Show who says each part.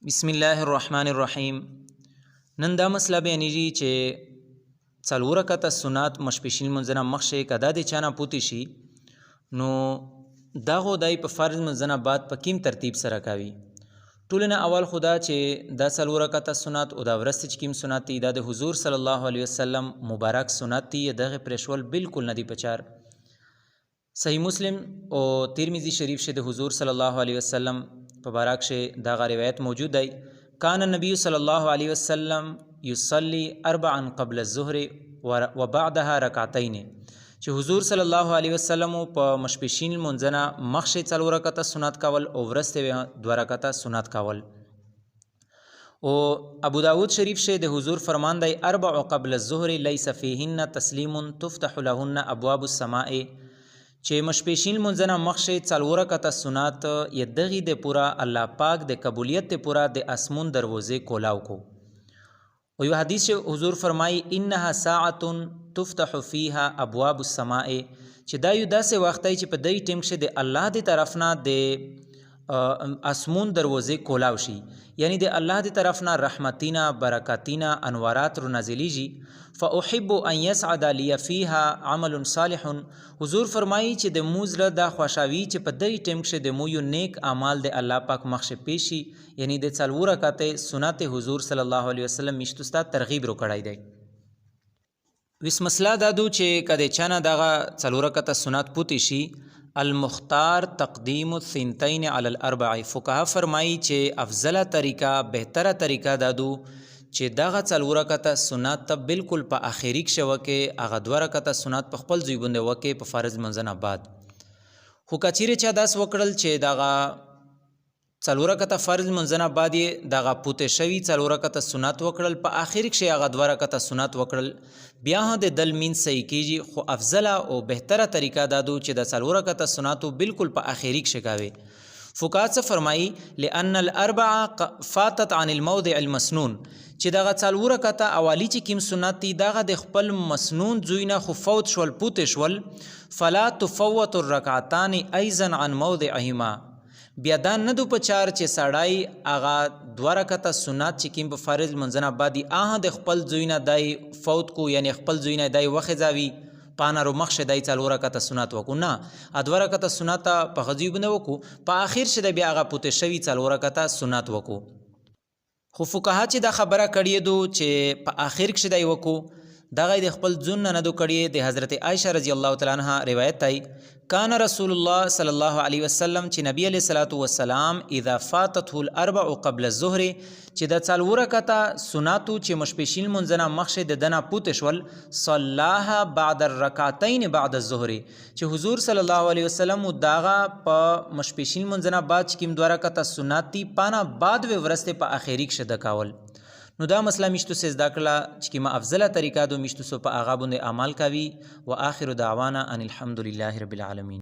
Speaker 1: بسم الله الرحمن الرحیم. نن دا مسله بیانیږي چې څلور رکعته سنت مشپشین منځنه مخشه کدا د چانه پوتی شي نو دغه دای په فرض منځنه بعد په کیم ترتیب سره کوي. ټولنه اول خدا چې دا څلور رکعته سنت او دا ورسته چې کیم سنت دی دا د حضور صلی الله علیه وسلم مبارک سنت دی. دغه پرشول بالکل ندی پچار. صحیح مسلم او ترمذی شریف شه د حضور صلی الله علیه وسلم مبارک شه دا روایت موجود دی. کان النبی صلی الله علیه وسلم یصلی اربعا قبل الظهر وبعدها رکعتین چې حضور صلی الله علیه وسلم په مشپشین منځنه مخشه څلور رکعته سنت کول او ورسته دوه رکعته سنت کول. او ابو داود شریف شه د حضور فرمان دی اربع قبل الظهر لیس فیهن تسلیم تفتح لهن ابواب السماء چې مشپشین منځنه مخشه څلور رکعته سنت ی دغې د پورا الله پاک د قبولیت د پورا د اسمون دروازې کولاو کو. او یو حدیث حضور فرمای انها ساعه تفتح فيها ابواب السماء چې دا یو داسې وخت دی چې په دې ټیم کې د الله دی طرف نه د اسمون دروازې کولاو شي، یعنی د الله دی طرف نه رحمتینا برکاتینا انوارات رو نازلیږي. فاحب ان يسعد لي فيها عمل صالح. حضور فرمایي چې د موږ له دا خوشاوي چې په دې ټیم کې د مو یو نیک اعمال د الله پاک مخشه پیشي، یعنی د څلور رکعته سنت حضور صلی الله علیه وسلم مشتستا ترغیب رو کړای دی. وس مسله دادو چې کده چانه دغه څلور رکعته سنت پوتی شي المختار تقدیم الثنتین علی الاربع. فقها فرمایي چې افضله طریقه بهتره طریقه دادو چې دغه څلور رکعته سنت ته بالکل په اخیری کې وکه هغه دوه رکعته سنت په خپل ځای باندې وکه په فرض منځنه بعد. خو کچیرې چا داس وکړل چې دغه څلور رکعته فرض منځنه بعد یې دغه پوته شوی څلور رکعته سنت وکړل په اخیری کې هغه دوه رکعته سنت وکړل بیا د دل مين صحیح کیږي. خو افضله او بهتره طریقه دادو چې د څلور رکعته سنتو بالکل په اخیری کې شګاوي. فقهاء فرمایي لأن الاربع فاتت عن الموضع المسنون چې دغه څلور رکعته اوالی چې کیم سنت دی دغه د خپل مسنون زوینه خو فوت شول پوت شول فلا تفوت الرکعتان ايضا عن موضعهما. بیا دا نه دو پچار چې سړی هغه دوه رکعته سنت چې کیم په فرض منځنه بعد هغه د خپل زوینه دای فوت کو، یعنی خپل زوینه دای وخزاوي پانا رو مخشه دای څلور رکعته سنت وکو نه دوه رکعته سنت په غزي بنه وکو په اخر شه بیا هغه پوت شوی څلور رکعته سنت وکو. خو فقها چې دا خبره کړی دو چې په اخر کې دای وکو دغه د خپل ځون نه دو کړی د حضرت عائشه رضی الله تعالی عنها روایت دی کان رسول الله صلی الله علیه وسلم چې نبی علیہ الصلوۃ والسلام اذا فاتته الاربع قبل الظهر چې د څلور رکعته سنتو چې مشپشین منځنه مخشه د دنا پوت شول صلاها بعد الرکعتین بعد الظهر چې حضور صلی الله علیه وسلم داغه په مشپشین منځنه بعد چې کیم دوه رکعته سنت پانا بعد و ورسته په اخیری کې شد کاول. نو دا مسله مشتو سه زده کړه چې کیما افضله طریقه دو مشتو سو په هغه باندې عمل کوي. و آخر دعوانا ان الحمد لله رب العالمین.